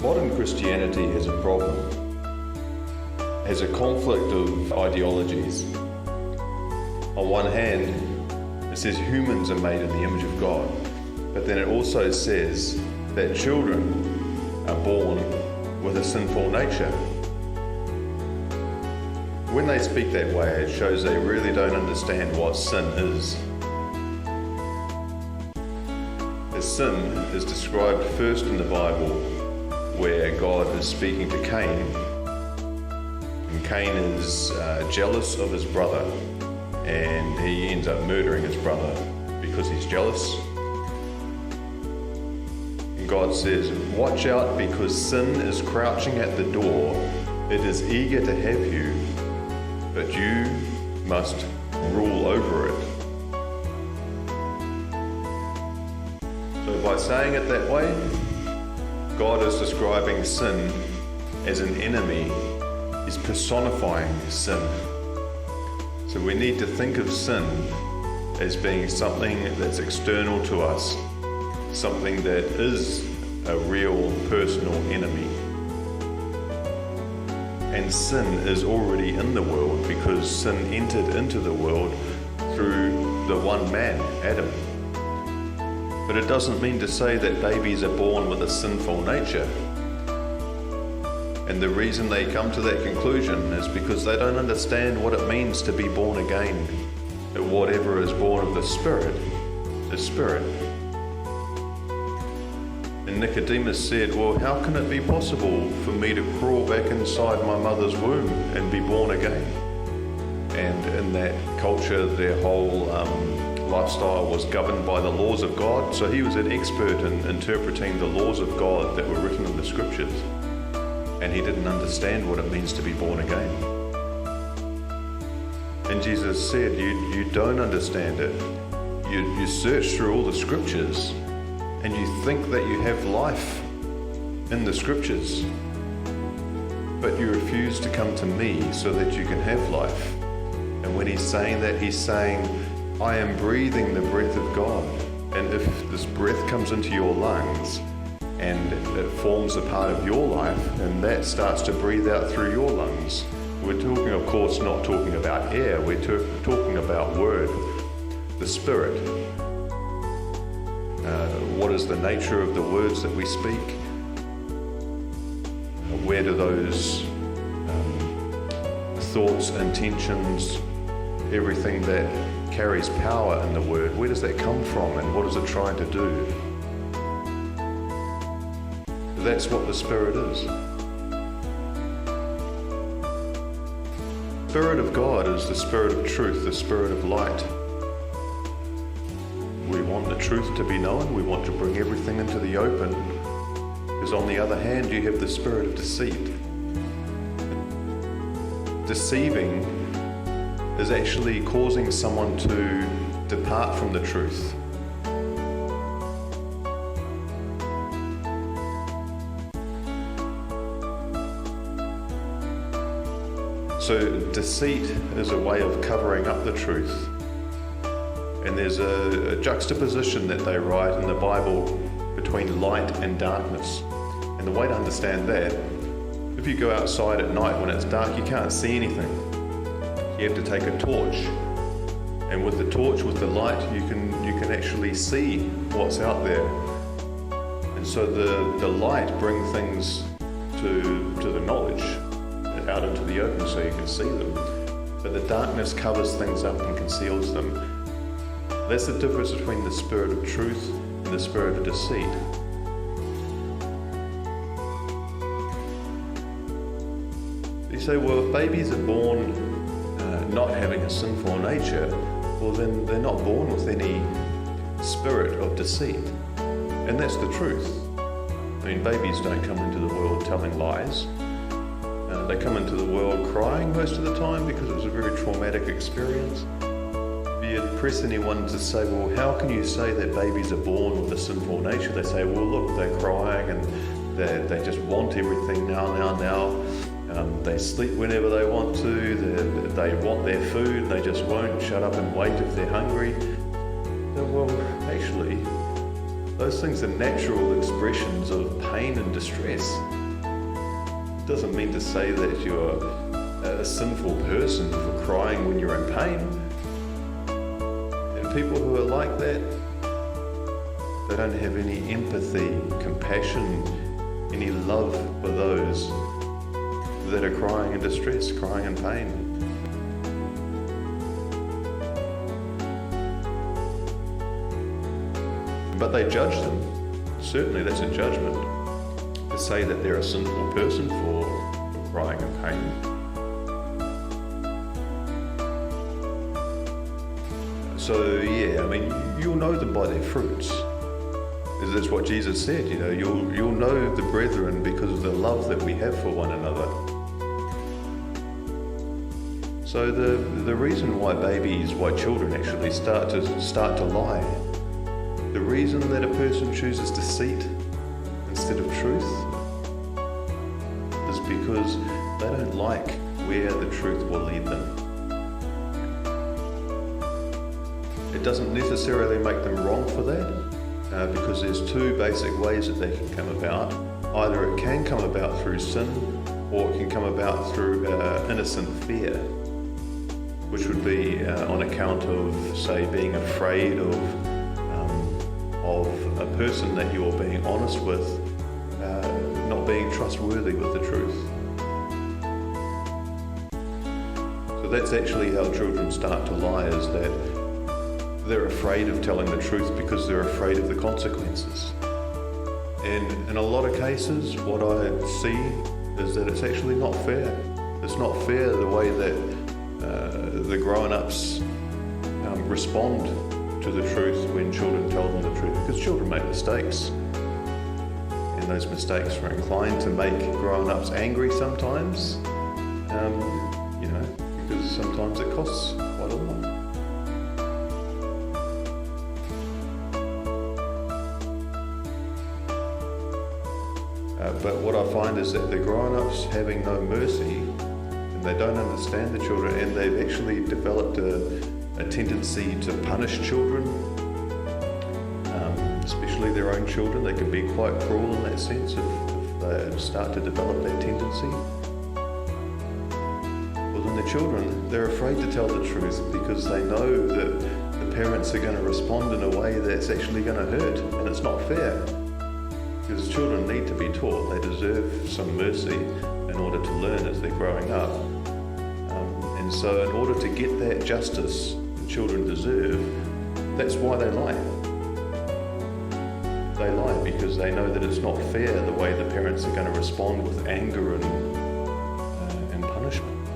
Modern Christianity has a problem, has a conflict of ideologies. On one hand, it says humans are made in the image of God, but then it also says that children are born with a sinful nature. When they speak that way, it shows they really don't understand what sin is. As sin is described first in the Bible, where God is speaking to Cain, and Cain is jealous of his brother, and he ends up murdering his brother because he's jealous. And God says, "Watch out, because sin is crouching at the door. It is eager to have you, but you must rule over it." So by saying it that way, God is describing sin as an enemy. He's personifying sin. So we need to think of sin as being something that's external to us, something that is a real personal enemy. And sin is already in the world because sin entered into the world through the one man, Adam. But it doesn't mean to say that babies are born with a sinful nature. And the reason they come to that conclusion is because they don't understand what it means to be born again. That whatever is born of the Spirit is Spirit. And Nicodemus said, "Well, how can it be possible for me to crawl back inside my mother's womb and be born again?" And in that culture, their whole lifestyle was governed by the laws of God, so he was an expert in interpreting the laws of God that were written in the scriptures, and he didn't understand what it means to be born again. And Jesus said, you don't understand it. You search through all the scriptures and you think that you have life in the scriptures, but you refuse to come to me so that you can have life. And when he's saying that, he's saying, I am breathing the breath of God. And if this breath comes into your lungs and it forms a part of your life, and that starts to breathe out through your lungs, we're talking, of course, not talking about air, we're talking about word, the Spirit. What is the nature of the words that we speak? Where do those thoughts, intentions, everything that carries power in the word, where does that come from, and what is it trying to do? That's what the Spirit is. The Spirit of God is the Spirit of truth, the Spirit of light. We want the truth to be known, we want to bring everything into the open, because on the other hand you have the spirit of deceit. Deceiving is actually causing someone to depart from the truth. So deceit is a way of covering up the truth. And there's a juxtaposition that they write in the Bible between light and darkness. And the way to understand that, if you go outside at night when it's dark, you can't see anything. You have to take a torch. And with the torch, with the light, you can actually see what's out there. And so the light brings things to the knowledge, out into the open so you can see them. But the darkness covers things up and conceals them. That's the difference between the spirit of truth and the spirit of deceit. You say, well, if babies are born not having a sinful nature, well then they're not born with any spirit of deceit. And that's the truth. I mean, babies don't come into the world telling lies. They come into the world crying most of the time because it was a very traumatic experience. If you press anyone to say, well, how can you say that babies are born with a sinful nature? They say, well, look, they're crying and they just want everything now. They sleep whenever they want to. They want their food. They just won't shut up and wait if they're hungry. So, well, actually, Those things are natural expressions of pain and distress. It doesn't mean to say that you're a sinful person for crying when you're in pain. And people who are like that, they don't have any empathy, compassion, any love for those that are crying in distress, crying in pain. But they judge them. Certainly that's a judgment. To say that they're a sinful person for crying in pain. So yeah, I mean, you'll know them by their fruits. That's what Jesus said, you know, you'll know the brethren because of the love that we have for one another. So the reason why children actually start to lie, the reason that a person chooses deceit instead of truth is because they don't like where the truth will lead them. It doesn't necessarily make them wrong for that, because there's two basic ways that they can come about. Either it can come about through sin, or it can come about through innocent fear, which would be on account of, say, being afraid of a person that you're being honest with, not being trustworthy with the truth. So that's actually how children start to lie, is that they're afraid of telling the truth because they're afraid of the consequences. And in a lot of cases, what I see is that it's actually not fair. It's not fair the way that the grown-ups respond to the truth when children tell them the truth, because children make mistakes, and those mistakes are inclined to make grown-ups angry sometimes, because sometimes it costs quite a lot. But what I find is that the grown-ups having no mercy, and they don't understand the children, and they've actually developed a tendency to punish children, especially their own children. They can be quite cruel in that sense if they start to develop that tendency. Well, then the children, they're afraid to tell the truth because they know that the parents are going to respond in a way that's actually going to hurt, and it's not fair. Because children need to be taught. They deserve some mercy in order to learn as they're growing up. And so in order to get that justice that children deserve, that's why they lie. They lie because they know that it's not fair the way the parents are going to respond with anger and punishment.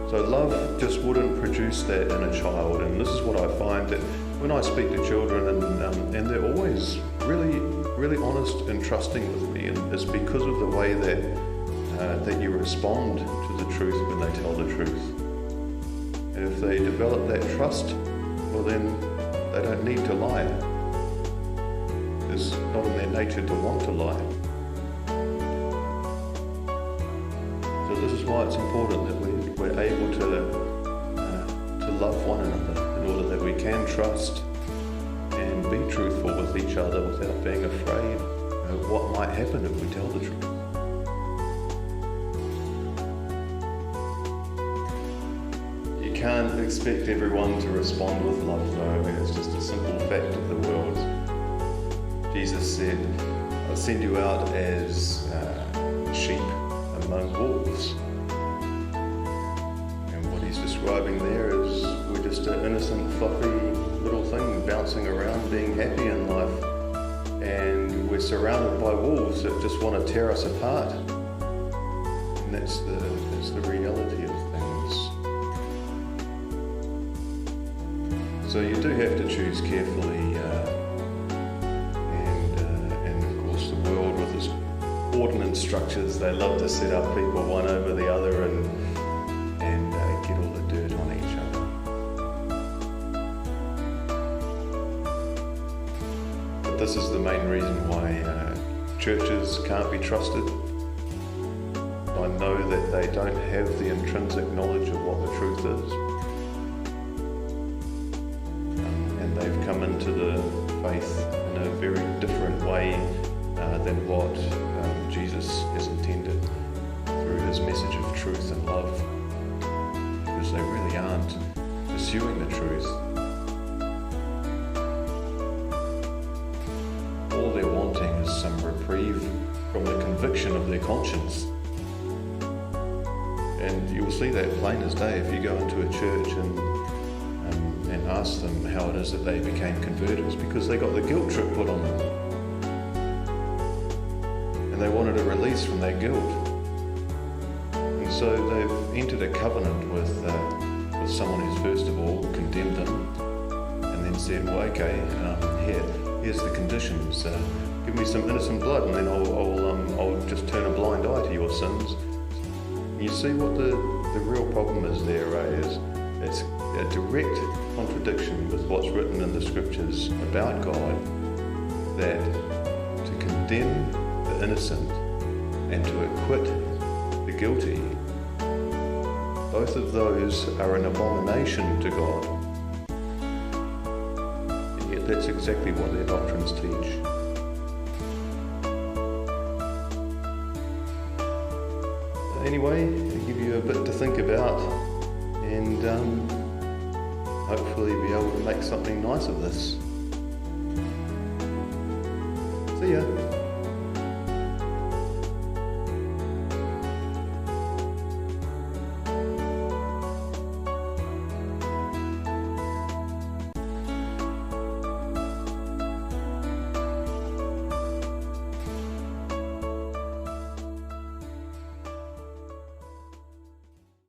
So love just wouldn't produce that in a child, and this is what I find, that when I speak to children and they're always really, really honest and trusting with me, and it's because of the way that you respond to the truth when they tell the truth. And if they develop that trust, well then they don't need to lie. It's not in their nature to want to lie. So this is why it's important that we're able to love one another, in order that we can trust and be truthful with each other without being afraid of what might happen if we tell the truth. You can't expect everyone to respond with love, though. It's just a simple fact of the world. Jesus said, "I'll send you out as sheep among wolves." Describing there is we're just an innocent, fluffy little thing bouncing around, being happy in life, and we're surrounded by wolves that just want to tear us apart. And that's the reality of things. So you do have to choose carefully, and of course the world with its ordinance structures, they love to set up people one over the other and get all the dirt on each other. But this is the main reason why churches can't be trusted. I know that they don't have the intrinsic knowledge of what the truth is. And they've come faith in a very different way than what Jesus has intended through his message of truth and love, because they really aren't pursuing the truth. All they're wanting is some reprieve from the conviction of their conscience. And you'll see that plain as day if you go into a church and ask them how it is that they became converted. Because they got the guilt trip put on them. And they wanted a release from that guilt. And so they've entered a covenant with someone who's first of all condemned them, and then said, well, okay, here's the conditions. Give me some innocent blood, and then I'll just turn a blind eye to your sins. You see what the real problem is there, is it's a direct contradiction with what's written in the scriptures about God, that to condemn the innocent and to acquit the guilty, both of those are an abomination to God. And yet that's exactly what their doctrines teach. Anyway, I'll give you a bit to think about, and hopefully be able to make something nice of this. See ya.